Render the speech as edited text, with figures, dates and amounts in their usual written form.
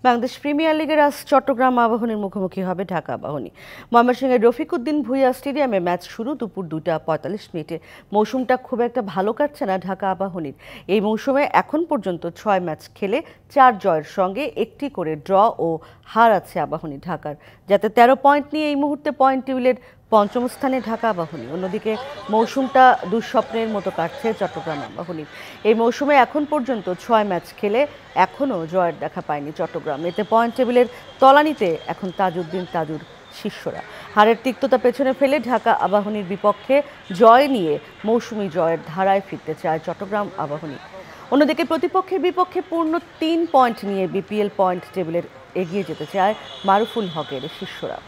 Bangladesh premier লিগের আজ চট্টগ্রাম আবাহনীর মুখোমুখি হবে ঢাকা আবাহনী। ময়মনসিংহের রফিকউদ্দিন ভূঁইয়া স্টেডিয়ামে ম্যাচ শুরু দুপুর 2টা 45 মিনিটে। মৌসুমটা খুব একটা ভালো কাটছে না ঢাকা আবাহনীর। এই মৌসুমে এখন পর্যন্ত 6 ম্যাচ খেলে 4 জয়ের সঙ্গে একটি করে ড্র ও হার আছে আবাহনী ঢাকার, যাতে 13 পয়েন্ট নিয়ে এই মুহূর্তে পয়েন্ট টেবিলের পঞ্চম স্থানে ঢাকা আবাহনী। অন্যদিকে মৌসুমটা দুঃস্বপ্নের মতো কাটছে চট্টগ্রাম আবাহনীর। এই মৌসুমে এখন পর্যন্ত 6 ম্যাচ খেলে এখনও জয়ের দেখা পায়নি চট্টগ্রাম। এতে পয়েন্ট টেবিলের তলানিতে এখন তাজুর শিষ্যরা। হারের তিক্ততা পেছনে ফেলে ঢাকা আবাহনীর বিপক্ষে জয় নিয়ে মৌসুমি জয়ের ধারায় ফিরতে চায় চট্টগ্রাম আবাহনী। অন্যদিকে প্রতিপক্ষের বিপক্ষে পূর্ণ 3 পয়েন্ট নিয়ে বিপিএল পয়েন্ট টেবিলের এগিয়ে যেতে চায় মারুফুল হকের শিষ্যরা।